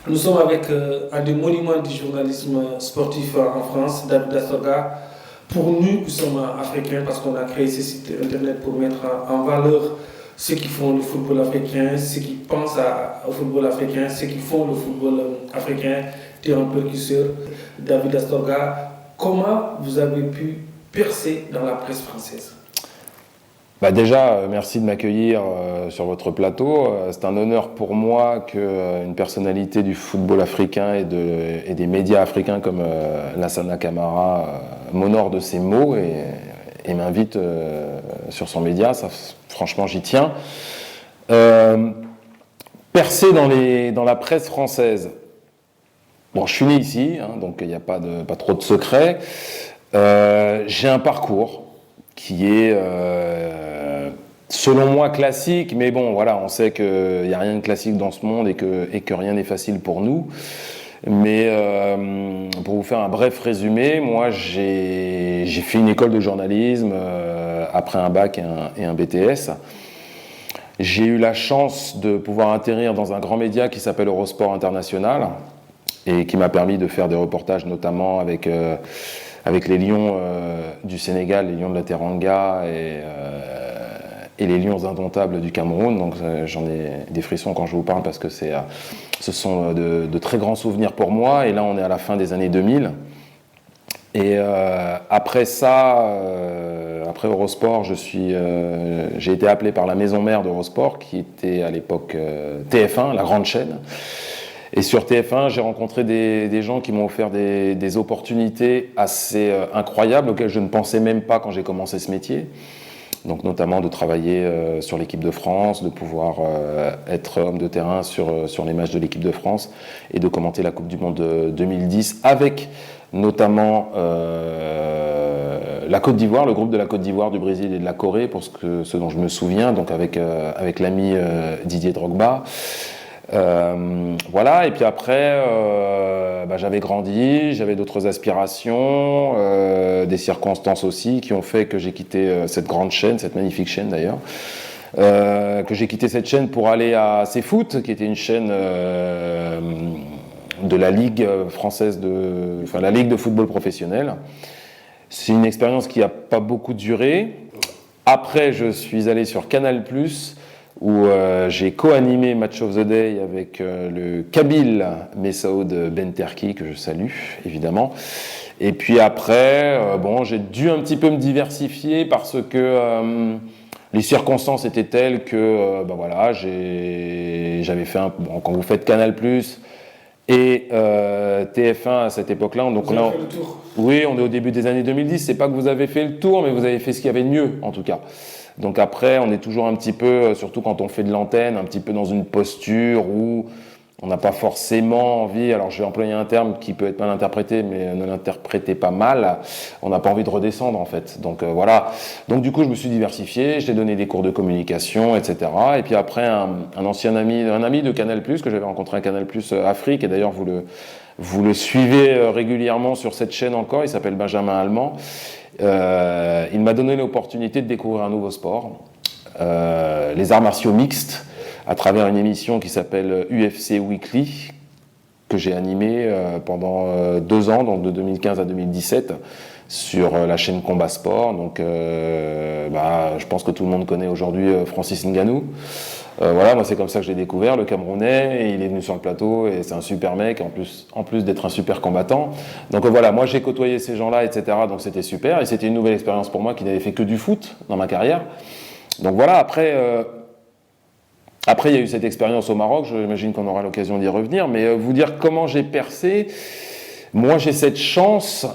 Nous sommes avec un des monuments du journalisme sportif en France, David Astorga. Pour nous, qui sommes africains, parce qu'on a créé ce site internet pour mettre en valeur ceux qui font le football africain, ceux qui pensent au football africain, ceux qui font le football africain, tu es un précurseur. David Astorga, comment vous avez pu percer dans la presse française? Déjà, merci de m'accueillir sur votre plateau. C'est un honneur pour moi qu'une personnalité du football africain et des médias africains comme Lassana Camara m'honore de ses mots et m'invite sur son média. Ça, franchement, j'y tiens. Percer dans la presse française. Bon, je suis né ici, hein, donc il n'y a pas trop de secrets. J'ai un parcours qui est, selon moi, classique, mais bon, voilà, on sait qu'il n'y a rien de classique dans ce monde et que rien n'est facile pour nous. Mais pour vous faire un bref résumé, moi, j'ai fait une école de journalisme après un bac et un BTS. J'ai eu la chance de pouvoir atterrir dans un grand média qui s'appelle Eurosport International et qui m'a permis de faire des reportages, notamment avec les Lions du Sénégal, les Lions de la Teranga et les Lions indomptables du Cameroun. Donc j'en ai des frissons quand je vous parle parce que ce sont de très grands souvenirs pour moi. Et là, on est à la fin des années 2000. Et après ça, après Eurosport, j'ai été appelé par la maison mère d'Eurosport, qui était à l'époque TF1, la grande chaîne. Et sur TF1, j'ai rencontré des gens qui m'ont offert des opportunités assez incroyables auxquelles je ne pensais même pas quand j'ai commencé ce métier. Donc notamment de travailler sur l'équipe de France, de pouvoir être homme de terrain sur les matchs de l'équipe de France et de commenter la Coupe du Monde 2010 avec notamment la Côte d'Ivoire, le groupe de la Côte d'Ivoire, du Brésil et de la Corée, pour ce dont je me souviens, donc avec l'ami Didier Drogba. Voilà, et puis après j'avais grandi, j'avais d'autres aspirations, des circonstances aussi qui ont fait que j'ai quitté cette grande chaîne, cette magnifique chaîne d'ailleurs, que j'ai quitté cette chaîne pour aller à CFoot, qui était une chaîne de la Ligue française la Ligue de football professionnel. C'est une expérience qui n'a pas beaucoup duré. Après, je suis allé sur Canal+, où j'ai co-animé Match of the Day avec le Kabyle Messaoud Benterki, que je salue, évidemment. Et puis après, j'ai dû un petit peu me diversifier parce que les circonstances étaient telles que, j'avais fait quand vous faites Canal+, et TF1 à cette époque-là. Donc vous avez fait le tour. Oui, on est au début des années 2010. C'est pas que vous avez fait le tour, mais vous avez fait ce qu'il y avait de mieux, en tout cas. Donc après, on est toujours un petit peu, surtout quand on fait de l'antenne, un petit peu dans une posture où on n'a pas forcément envie, alors je vais employer un terme qui peut être mal interprété, mais ne l'interprétez pas mal, on n'a pas envie de redescendre en fait. Donc voilà, donc du coup je me suis diversifié, j'ai donné des cours de communication, etc. Et puis après, un ami de Canal+, que j'avais rencontré à Canal+, Afrique, et d'ailleurs vous le suivez régulièrement sur cette chaîne encore, il s'appelle Benjamin Allemand. Il m'a donné l'opportunité de découvrir un nouveau sport, les arts martiaux mixtes, à travers une émission qui s'appelle UFC Weekly, que j'ai animée pendant 2 ans, donc de 2015 à 2017, sur la chaîne Combat Sport. Donc, je pense que tout le monde connaît aujourd'hui Francis Ngannou. Voilà, moi c'est comme ça que je l'ai découvert, le Camerounais, et il est venu sur le plateau et c'est un super mec, en plus d'être un super combattant. Donc voilà, moi j'ai côtoyé ces gens-là, etc. Donc c'était super, et c'était une nouvelle expérience pour moi qui n'avait fait que du foot dans ma carrière. Donc voilà, après il y a eu cette expérience au Maroc, j'imagine qu'on aura l'occasion d'y revenir, mais vous dire comment j'ai percé, moi j'ai cette chance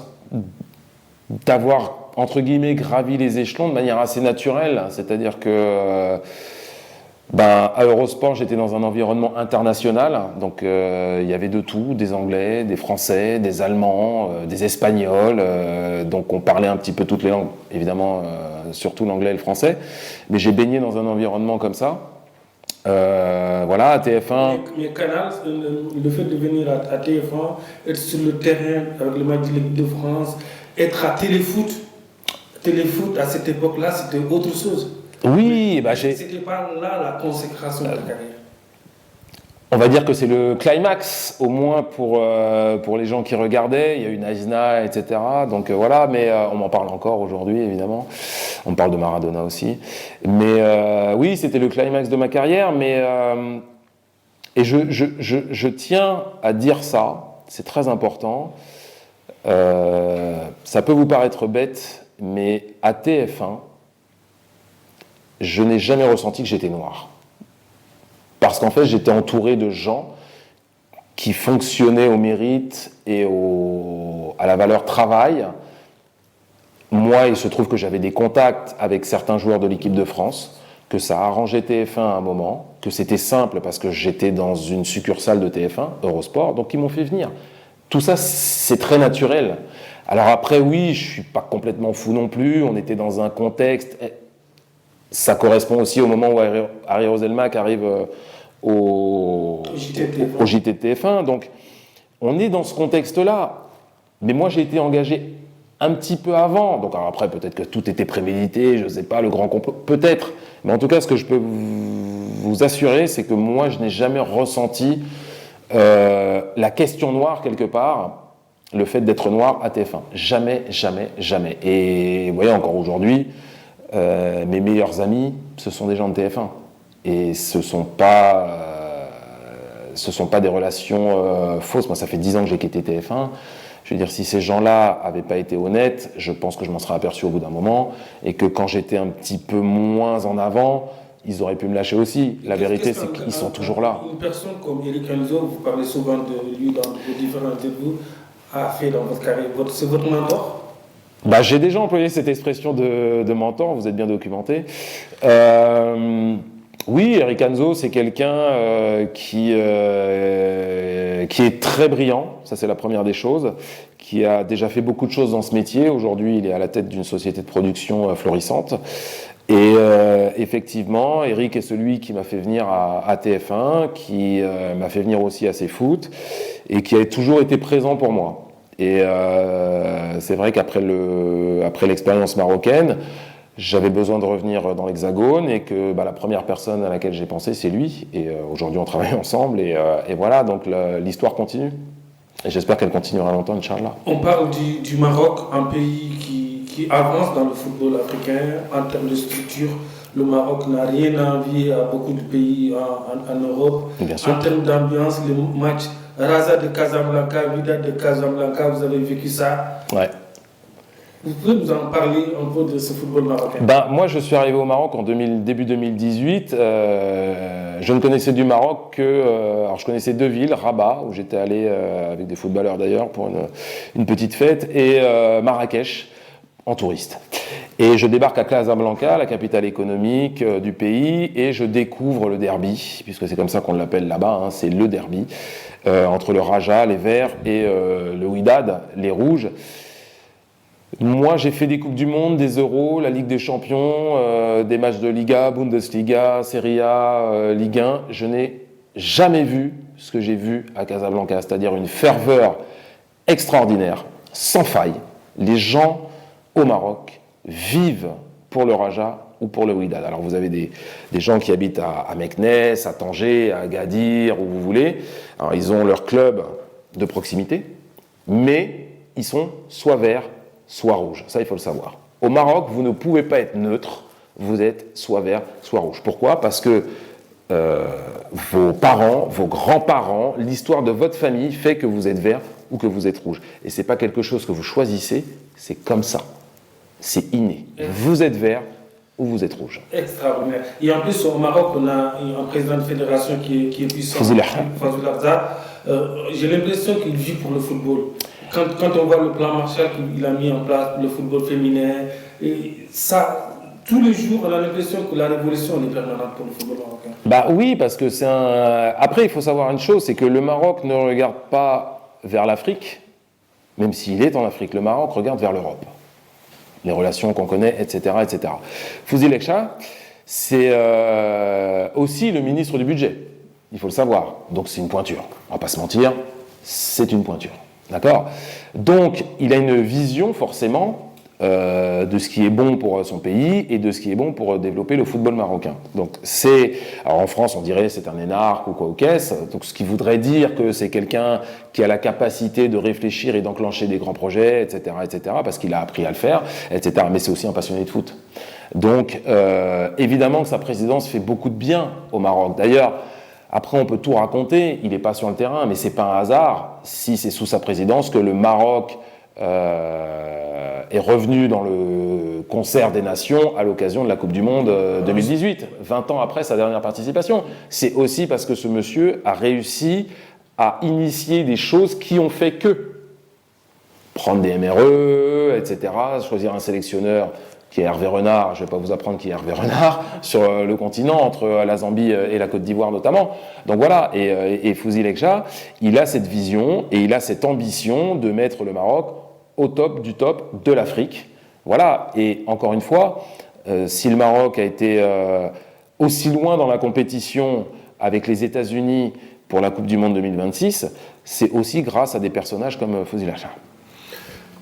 d'avoir, entre guillemets, gravi les échelons de manière assez naturelle, c'est-à-dire que à Eurosport, j'étais dans un environnement international, donc il y avait de tout, des Anglais, des Français, des Allemands, des Espagnols, donc on parlait un petit peu toutes les langues, évidemment, surtout l'anglais et le français, mais j'ai baigné dans un environnement comme ça. Voilà, à TF1. Mais Canal, le fait de venir à TF1, être sur le terrain avec le match de l'équipe de France, être à Téléfoot à cette époque-là, c'était autre chose. Oui, C'était pas là la consécration de la carrière. On va dire que c'est le climax, au moins pour les gens qui regardaient. Il y a eu Naïsna, etc. Donc voilà, mais on m'en parle encore aujourd'hui, évidemment. On parle de Maradona aussi. Mais oui, c'était le climax de ma carrière. Et je tiens à dire ça, c'est très important. Ça peut vous paraître bête, mais à TF1, je n'ai jamais ressenti que j'étais noir. Parce qu'en fait, j'étais entouré de gens qui fonctionnaient au mérite et à la valeur travail. Moi, il se trouve que j'avais des contacts avec certains joueurs de l'équipe de France, que ça a arrangé TF1 à un moment, que c'était simple parce que j'étais dans une succursale de TF1, Eurosport, donc ils m'ont fait venir. Tout ça, c'est très naturel. Alors après, oui, je ne suis pas complètement fou non plus, on était dans un contexte... Ça correspond aussi au moment où Harry Roselmack arrive au JT de TF1. Donc, on est dans ce contexte-là. Mais moi, j'ai été engagé un petit peu avant. Donc, alors après, peut-être que tout était prémédité, je ne sais pas, le grand complot, peut-être. Mais en tout cas, ce que je peux vous assurer, c'est que moi, je n'ai jamais ressenti la question noire quelque part, le fait d'être noir à TF1. Jamais, jamais, jamais. Et vous voyez, encore aujourd'hui, mes meilleurs amis, ce sont des gens de TF1. Et ce ne sont pas des relations fausses. Moi, ça fait 10 ans que j'ai quitté TF1. Je veux dire, si ces gens-là n'avaient pas été honnêtes, je pense que je m'en serais aperçu au bout d'un moment. Et que quand j'étais un petit peu moins en avant, ils auraient pu me lâcher aussi. La vérité, c'est qu'ils sont toujours là. Une personne comme Eric Enzo, vous parlez souvent de lui dans vos différents interviews, a fait dans votre carrière. C'est votre mentor ? J'ai déjà employé cette expression de mentor, vous êtes bien documenté. Oui, Eric Enzo, c'est quelqu'un qui est très brillant, ça c'est la première des choses, qui a déjà fait beaucoup de choses dans ce métier. Aujourd'hui, il est à la tête d'une société de production florissante. Et effectivement, Eric est celui qui m'a fait venir à TF1, qui m'a fait venir aussi à CFoot, et qui a toujours été présent pour moi. Et c'est vrai qu'après l'expérience marocaine, j'avais besoin de revenir dans l'Hexagone et que la première personne à laquelle j'ai pensé, c'est lui. Et aujourd'hui, on travaille ensemble et voilà, donc l'histoire continue. Et j'espère qu'elle continuera longtemps, Inch'Allah. On parle du Maroc, un pays qui avance dans le football africain en termes de structure. Le Maroc n'a rien à envier à beaucoup de pays en Europe. Bien sûr. En termes d'ambiance, les matchs Raza de Casablanca, Wydad de Casablanca, vous avez vécu ça. Ouais. Vous pouvez nous en parler un peu de ce football marocain? Moi, je suis arrivé au Maroc en début 2018. Je ne connaissais du Maroc que... alors, je connaissais 2 villes, Rabat, où j'étais allé avec des footballeurs d'ailleurs pour une petite fête, et Marrakech, en touriste. Et je débarque à Casablanca, la capitale économique du pays, et je découvre le derby, puisque c'est comme ça qu'on l'appelle là-bas, c'est le derby, entre le Raja, les Verts, et le Wydad, les Rouges. Moi, j'ai fait des Coupes du Monde, des Euros, la Ligue des Champions, des matchs de Liga, Bundesliga, Serie A, Ligue 1. Je n'ai jamais vu ce que j'ai vu à Casablanca, c'est-à-dire une ferveur extraordinaire, sans faille. Les gens au Maroc vivent pour le Raja ou pour le Wydad. Alors vous avez des gens qui habitent à Meknès, à Tanger, à Agadir, où vous voulez. Alors ils ont leur club de proximité, mais ils sont soit verts, soit rouge. Ça, il faut le savoir. Au Maroc, vous ne pouvez pas être neutre. Vous êtes soit vert, soit rouge. Pourquoi ? Parce que vos parents, vos grands-parents, l'histoire de votre famille fait que vous êtes vert ou que vous êtes rouge. Et ce n'est pas quelque chose que vous choisissez, c'est comme ça. C'est inné. Vous êtes vert ou vous êtes rouge. Extraordinaire. Et en plus, au Maroc, on a un président de fédération qui est puissant. Fazil Harza. J'ai l'impression qu'il vit pour le football. Quand on voit le plan Marshall qu'il a mis en place, le football féminin, et ça, tous les jours, on a l'impression que la révolution est permanente pour le football marocain. Oui, parce que c'est un... Après, il faut savoir une chose, c'est que le Maroc ne regarde pas vers l'Afrique, même s'il est en Afrique. Le Maroc regarde vers l'Europe. Les relations qu'on connaît, etc., etc. Fouzi Lekcha, c'est aussi le ministre du budget. Il faut le savoir. Donc c'est une pointure. On ne va pas se mentir, c'est une pointure. D'accord ? Donc, il a une vision, forcément, de ce qui est bon pour son pays et de ce qui est bon pour développer le football marocain. Donc alors en France on dirait c'est un énarque ou quoi ou qu'est-ce, donc ce qui voudrait dire que c'est quelqu'un qui a la capacité de réfléchir et d'enclencher des grands projets, etc., parce qu'il a appris à le faire, etc., mais c'est aussi un passionné de foot. Donc évidemment que sa présidence fait beaucoup de bien au Maroc. D'ailleurs, après on peut tout raconter, il n'est pas sur le terrain, mais c'est pas un hasard si c'est sous sa présidence que le Maroc est revenu dans le concert des nations à l'occasion de la Coupe du Monde 2018, 20 ans après sa dernière participation. C'est aussi parce que ce monsieur a réussi à initier des choses qui ont fait que prendre des MRE, etc., choisir un sélectionneur qui est Hervé Renard, je ne vais pas vous apprendre qui est Hervé Renard, sur le continent, entre la Zambie et la Côte d'Ivoire notamment. Donc voilà, et Fouzi Lekja, il a cette vision et il a cette ambition de mettre le Maroc au top du top de l'Afrique. Voilà, et encore une fois, si le Maroc a été aussi loin dans la compétition avec les États-Unis pour la Coupe du Monde 2026, c'est aussi grâce à des personnages comme Fouzi Lekja.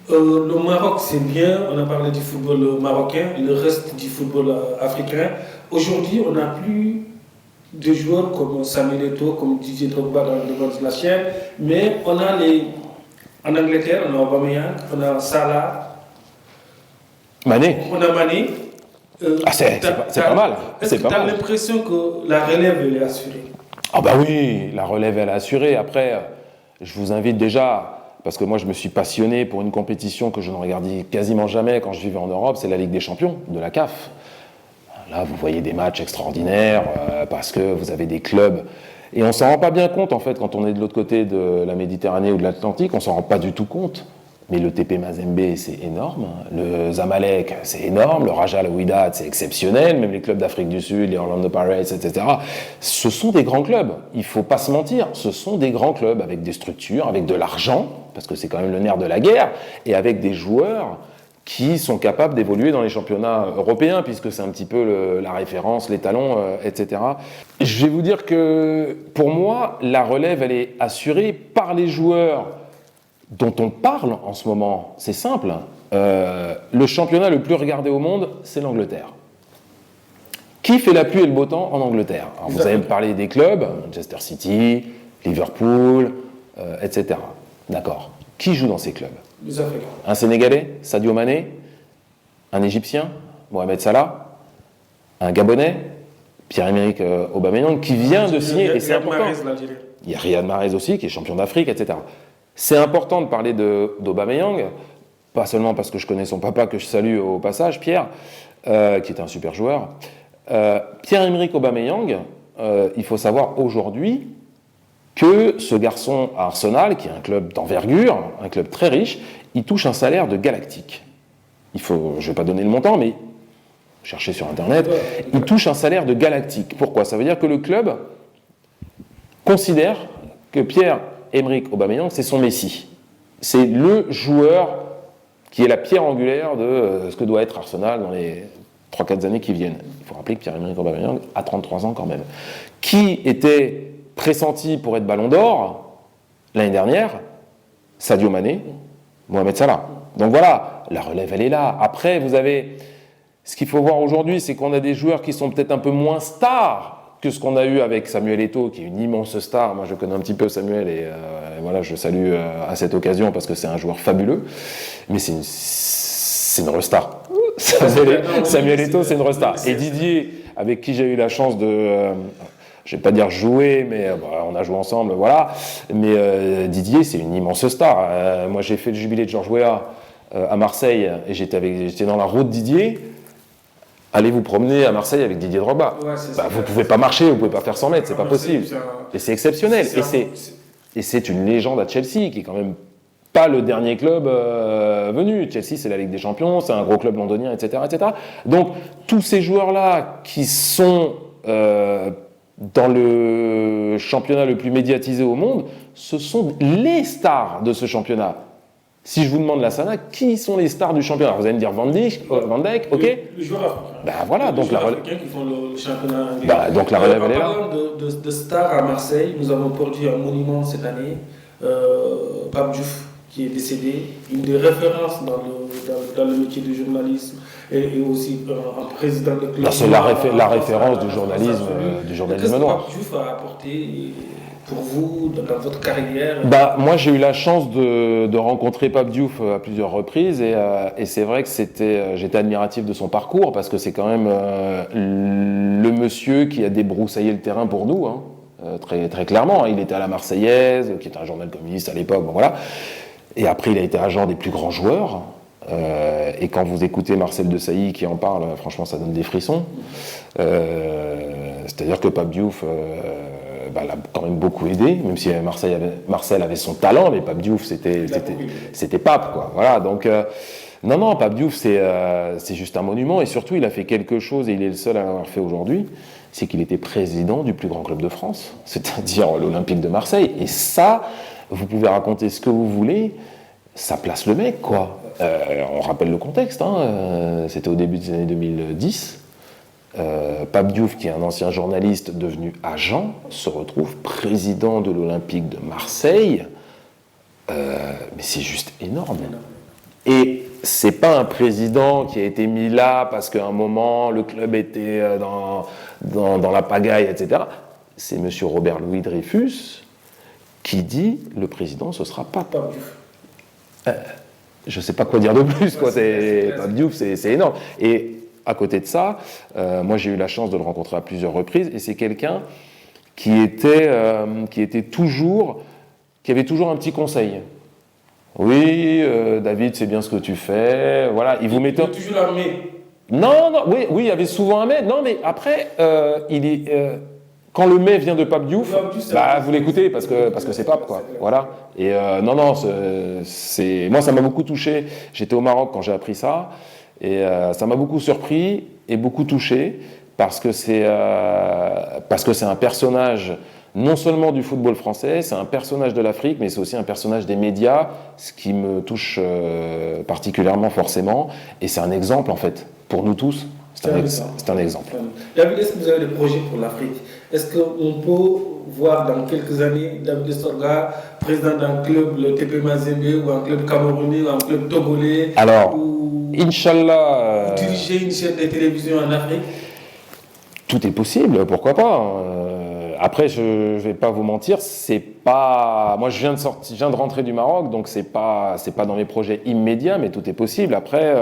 Le Maroc, c'est bien, on a parlé du football marocain, le reste du football africain. Aujourd'hui, on n'a plus de joueurs comme Samuel Eto'o, comme Didier Drogba dans le devant de la chaîne, mais on a en Angleterre, on a Aubameyang, on a Salah, Mané. On a Mané. C'est pas mal. Est-ce que tu as l'impression que la relève elle est assurée? Ah bah oui, la relève elle est assurée. Après, je vous invite déjà... Parce que moi, je me suis passionné pour une compétition que je ne regardais quasiment jamais quand je vivais en Europe, c'est la Ligue des Champions de la CAF. Là, vous voyez des matchs extraordinaires parce que vous avez des clubs. Et on ne s'en rend pas bien compte, en fait, quand on est de l'autre côté de la Méditerranée ou de l'Atlantique, on ne s'en rend pas du tout compte. Mais le TP Mazembe, c'est énorme. Le Zamalek, c'est énorme. Le Raja, le Wydad, c'est exceptionnel. Même les clubs d'Afrique du Sud, les Orlando Pirates, etc. Ce sont des grands clubs. Il ne faut pas se mentir. Ce sont des grands clubs avec des structures, avec de l'argent, parce que c'est quand même le nerf de la guerre, et avec des joueurs qui sont capables d'évoluer dans les championnats européens, puisque c'est un petit peu la référence, les talons, etc. Je vais vous dire que, pour moi, la relève, elle est assurée par les joueurs dont on parle en ce moment. C'est simple. Le championnat le plus regardé au monde, c'est l'Angleterre. Qui fait la pluie et le beau temps en Angleterre? Alors, vous avez parlé des clubs, Manchester City, Liverpool, etc. D'accord. Qui joue dans ces clubs? Les Africains. Un Sénégalais, Sadio Mané. Un Égyptien, Mohamed Salah. Un Gabonais, Pierre-Emerick Aubameyang, qui vient de signer, et c'est important. Il y a Riyad Mahrez aussi, qui est champion d'Afrique, etc. C'est important de parler d'Aubameyang, pas seulement parce que je connais son papa, que je salue au passage, Pierre, qui est un super joueur. Pierre-Emerick Aubameyang, il faut savoir aujourd'hui que ce garçon à Arsenal, qui est un club d'envergure, un club très riche, il touche un salaire de galactique. Je ne vais pas donner le montant, mais cherchez sur Internet, il touche un salaire de galactique. Pourquoi? Ça veut dire que le club considère que Pierre-Emerick Aubameyang, c'est son Messi. C'est le joueur qui est la pierre angulaire de ce que doit être Arsenal dans les 3-4 années qui viennent. Il faut rappeler que Pierre-Emerick Aubameyang a 33 ans quand même. Qui était pressenti pour être Ballon d'Or l'année dernière? Sadio Mané, Mohamed Salah. Donc voilà, la relève elle est là. Après, vous avez... Ce qu'il faut voir aujourd'hui, c'est qu'on a des joueurs qui sont peut-être un peu moins stars que ce qu'on a eu avec Samuel Eto'o, qui est une immense star. Moi, je connais un petit peu Samuel et voilà, je le salue à cette occasion parce que c'est un joueur fabuleux. Mais c'est une restar. Samuel Eto'o, c'est une restar. Et Didier, avec qui j'ai eu la chance de... je ne vais pas dire jouer, mais on a joué ensemble, voilà. Mais Didier, c'est une immense star. Moi, j'ai fait le jubilé de Georges Weah à Marseille et j'étais dans la route Didier. Allez vous promener à Marseille avec Didier Drogba. Ouais, vous ne pouvez pas marcher, vous ne pouvez pas faire 100 mètres, c'est pas possible. Et c'est exceptionnel. Et c'est une légende à Chelsea, qui est quand même pas le dernier club venu. Chelsea, c'est la Ligue des Champions, c'est un gros club londonien, etc., etc. Donc, tous ces joueurs-là qui sont dans le championnat le plus médiatisé au monde, ce sont les stars de ce championnat. Si je vous demande la Sana, qui sont les stars du championnat? Vous allez me dire Van Dijk, ok? Les joueurs africains. Ben voilà, donc la relève. Africains qui font le championnat. Donc la relève, elle est là. En parlant de stars à Marseille, nous avons perdu un monument cette année, Pape Diouf. qui est décédé, une des références dans le métier du journalisme et aussi un président de club. C'est la référence du journalisme noir. Qu'est-ce que Pape Diouf a apporté pour vous dans votre carrière? Moi, j'ai eu la chance de rencontrer Pape Diouf à plusieurs reprises et c'est vrai que j'étais admiratif de son parcours parce que c'est quand même le monsieur qui a débroussaillé le terrain pour nous, hein, très, très clairement. Il était à la Marseillaise, qui était un journal communiste à l'époque, bon, voilà. Et après, il a été agent des plus grands joueurs. Et quand vous écoutez Marcel Desailly qui en parle, franchement, ça donne des frissons. C'est-à-dire que Pape Diouf l'a quand même beaucoup aidé, même si Marcel avait son talent, mais Pape Diouf, c'était Pape, quoi. Voilà, donc, non, Pape Diouf, c'est juste un monument. Et surtout, il a fait quelque chose, et il est le seul à l'avoir fait aujourd'hui, c'est qu'il était président du plus grand club de France, c'est-à-dire l'Olympique de Marseille. Et ça, vous pouvez raconter ce que vous voulez, ça place le mec, quoi. On rappelle le contexte, hein, c'était au début des années 2010. Pape Diouf, qui est un ancien journaliste devenu agent, se retrouve président de l'Olympique de Marseille. Mais c'est juste énorme. Et c'est pas un président qui a été mis là parce qu'à un moment le club était dans la pagaille, etc. C'est M. Robert Louis Dreyfus qui dit le président ce sera Pape Diouf. Je ne sais pas quoi dire de plus, quoi. Pape Diouf, c'est énorme. Et à côté de ça, moi j'ai eu la chance de le rencontrer à plusieurs reprises, et c'est quelqu'un qui avait toujours un petit conseil. Oui, David, c'est bien ce que tu fais. Voilà, il vous mettait toujours un mais. Non, oui, il y avait souvent un mais. Non, mais après, quand le mais vient de Pape Diouf, vous l'écoutez parce que c'est Pape, quoi. Voilà. Et moi ça m'a beaucoup touché. J'étais au Maroc quand j'ai appris ça, et ça m'a beaucoup surpris et beaucoup touché parce que c'est un personnage non seulement du football français, c'est un personnage de l'Afrique, mais c'est aussi un personnage des médias, ce qui me touche particulièrement forcément. Et c'est un exemple en fait pour nous tous. C'est un exemple. David, est-ce que vous avez des projets pour l'Afrique? Est-ce qu'on peut voir dans quelques années David Estorga président d'un club, le TP Mazembe, ou un club camerounais, ou un club togolais? Alors, ou Inch'Allah. Diriger une chaîne de télévision en Afrique? Tout est possible, pourquoi pas. Après, je ne vais pas vous mentir, c'est pas. Moi, je viens de rentrer du Maroc, donc c'est pas dans mes projets immédiats, mais tout est possible. Après,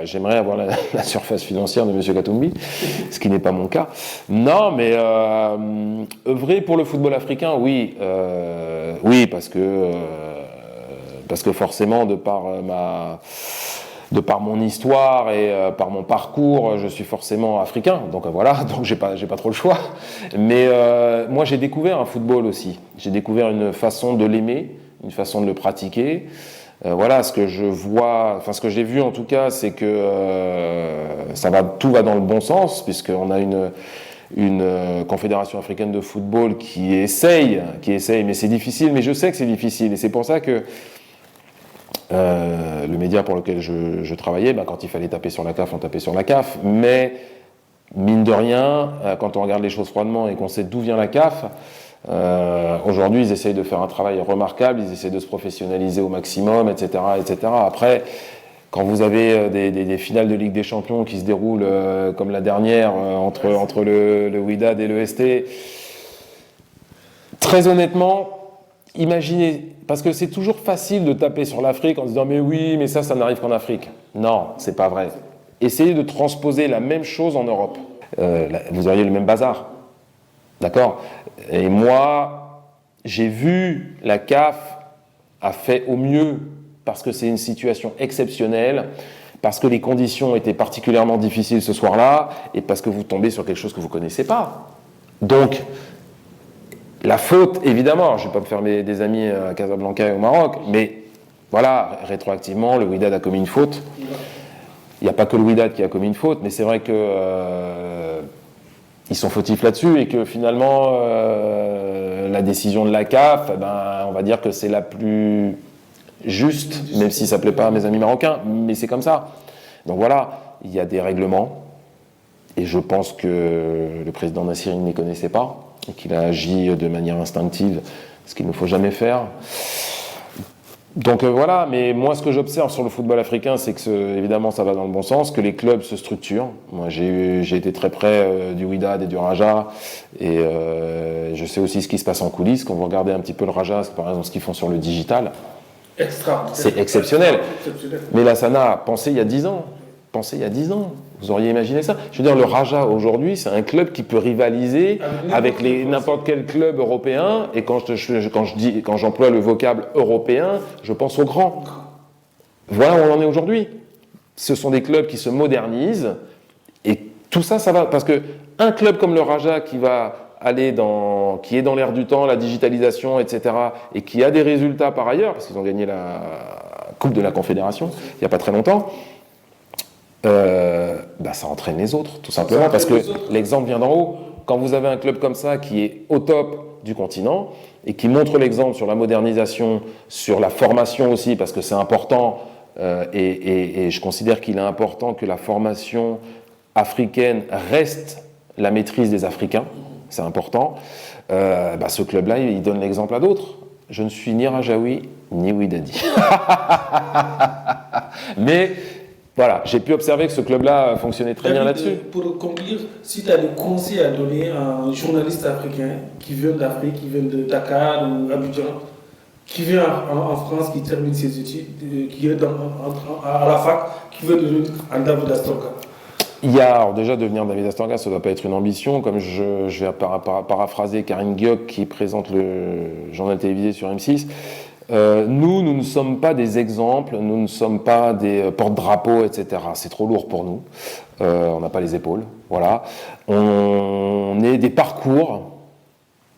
j'aimerais avoir la surface financière de M. Katumbi, ce qui n'est pas mon cas. Non, mais œuvrer pour le football africain, oui, parce que forcément, de par mon histoire et par mon parcours, je suis forcément africain, donc voilà, donc j'ai pas trop le choix. Mais moi, j'ai découvert un football aussi. J'ai découvert une façon de l'aimer, une façon de le pratiquer. Voilà, ce que j'ai vu en tout cas, c'est que tout va dans le bon sens, puisqu'on a une confédération africaine de football qui essaye, mais c'est difficile. Mais je sais que c'est difficile, et c'est pour ça que le média pour lequel je travaillais, quand il fallait taper sur la CAF, on tapait sur la CAF, mais mine de rien, quand on regarde les choses froidement et qu'on sait d'où vient la CAF, aujourd'hui ils essayent de faire un travail remarquable, ils essayent de se professionnaliser au maximum, etc. etc. Après, quand vous avez des finales de Ligue des Champions qui se déroulent comme la dernière entre le Wydad et le ST, très honnêtement, imaginez, parce que c'est toujours facile de taper sur l'Afrique en disant mais oui, mais ça n'arrive qu'en Afrique. Non, c'est pas vrai. Essayez de transposer la même chose en Europe. Vous auriez le même bazar. D'accord? Et moi, j'ai vu la CAF a fait au mieux parce que c'est une situation exceptionnelle, parce que les conditions étaient particulièrement difficiles ce soir-là, et parce que vous tombez sur quelque chose que vous ne connaissez pas. Donc, la faute, évidemment, je ne vais pas me faire des amis à Casablanca et au Maroc, mais voilà, rétroactivement, le Wydad a commis une faute. Il n'y a pas que le Wydad qui a commis une faute, mais c'est vrai que ils sont fautifs là-dessus, et que finalement, la décision de la CAF, on va dire que c'est la plus juste, même si ça ne plaît pas à mes amis marocains, mais c'est comme ça. Donc voilà, il y a des règlements, et je pense que le président Nassiri ne les connaissait pas, et qu'il a agi de manière instinctive, ce qu'il ne faut jamais faire. Donc voilà, mais moi ce que j'observe sur le football africain, c'est que évidemment ça va dans le bon sens, que les clubs se structurent. Moi j'ai été très près du Wydad et du Raja, et je sais aussi ce qui se passe en coulisses. Quand vous regardez un petit peu le Raja, par exemple ce qu'ils font sur le digital, c'est exceptionnel. Mais la Sana, pensez il y a 10 ans. Pensez il y a 10 ans. Vous auriez imaginé ça? Je veux dire, le Raja aujourd'hui, c'est un club qui peut rivaliser avec n'importe quel club européen. Et quand j'emploie le vocable européen, je pense aux grands. Voilà où on en est aujourd'hui. Ce sont des clubs qui se modernisent. Et tout ça, ça va. Parce qu'un club comme le Raja qui va qui est dans l'air du temps, la digitalisation, etc., et qui a des résultats par ailleurs, parce qu'ils ont gagné la Coupe de la Confédération il n'y a pas très longtemps, ça entraîne les autres, tout simplement, parce que l'exemple vient d'en haut. Quand vous avez un club comme ça qui est au top du continent et qui montre l'exemple sur la modernisation, sur la formation aussi, parce que c'est important, et je considère qu'il est important que la formation africaine reste la maîtrise des Africains, c'est important, ce club-là, il donne l'exemple à d'autres. Je ne suis ni Rajaoui, ni Wydadi. Mais voilà, j'ai pu observer que ce club-là fonctionnait très bien là-dessus. Pour conclure, si tu as des conseils à donner à un journaliste africain qui vient d'Afrique, qui vient de Dakar ou Abidjan, qui vient en France, qui termine ses études, qui est à la fac, qui veut devenir un David Astorga. Alors déjà, devenir David Astorga, ça ne doit pas être une ambition. Comme je vais paraphraser Karine Guioc qui présente le journal télévisé sur M6, nous ne sommes pas des exemples, nous ne sommes pas des porte-drapeaux, etc. C'est trop lourd pour nous. On n'a pas les épaules. Voilà. On est des parcours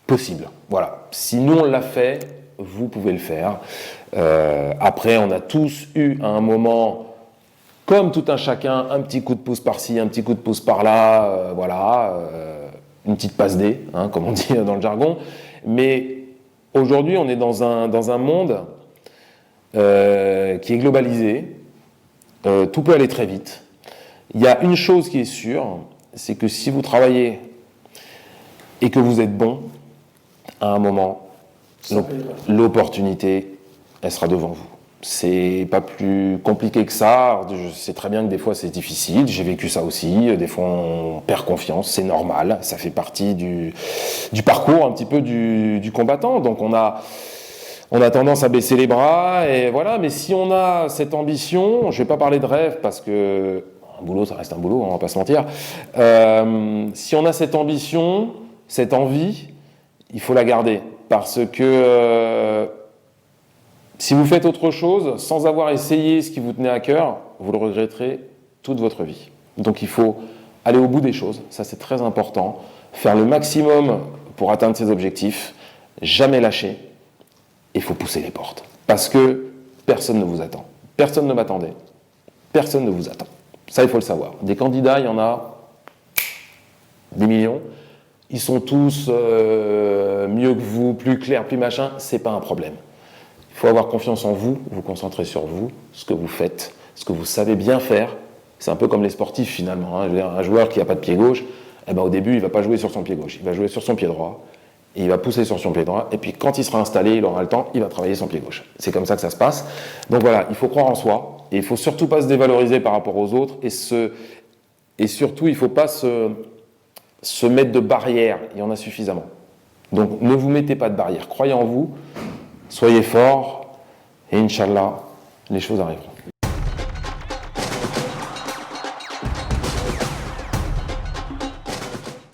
possibles. Voilà. Si nous on l'a fait, vous pouvez le faire. Après, on a tous eu à un moment, comme tout un chacun, un petit coup de pouce par-ci, un petit coup de pouce par-là, une petite passe D, comme on dit dans le jargon. Mais aujourd'hui, on est dans un monde qui est globalisé. Tout peut aller très vite. Il y a une chose qui est sûre, c'est que si vous travaillez et que vous êtes bon, à un moment, l'opportunité, elle sera devant vous. C'est pas plus compliqué que ça. Je sais très bien que des fois c'est difficile. J'ai vécu ça aussi. Des fois on perd confiance, c'est normal. Ça fait partie du parcours un petit peu du combattant. Donc on a tendance à baisser les bras et voilà. Mais si on a cette ambition, je vais pas parler de rêve parce que un boulot ça reste un boulot, on va pas se mentir. Si on a cette ambition, cette envie, il faut la garder parce que si vous faites autre chose, sans avoir essayé ce qui vous tenait à cœur, vous le regretterez toute votre vie. Donc il faut aller au bout des choses, ça c'est très important, faire le maximum pour atteindre ses objectifs, jamais lâcher, et il faut pousser les portes. Parce que personne ne vous attend. Personne ne m'attendait. Personne ne vous attend. Ça, il faut le savoir. Des candidats, il y en a des millions. Ils sont tous mieux que vous, plus clairs, plus machin. C'est pas un problème. Il faut avoir confiance en vous, vous concentrer sur vous, ce que vous faites, ce que vous savez bien faire. C'est un peu comme les sportifs finalement. Un joueur qui n'a pas de pied gauche, au début, il ne va pas jouer sur son pied gauche. Il va jouer sur son pied droit. Et il va pousser sur son pied droit. Et puis quand il sera installé, il aura le temps, il va travailler son pied gauche. C'est comme ça que ça se passe. Donc voilà, il faut croire en soi. Et il ne faut surtout pas se dévaloriser par rapport aux autres. Et surtout, il ne faut pas se mettre de barrières. Il y en a suffisamment. Donc ne vous mettez pas de barrières. Croyez en vous. Soyez forts et Inch'Allah, les choses arriveront.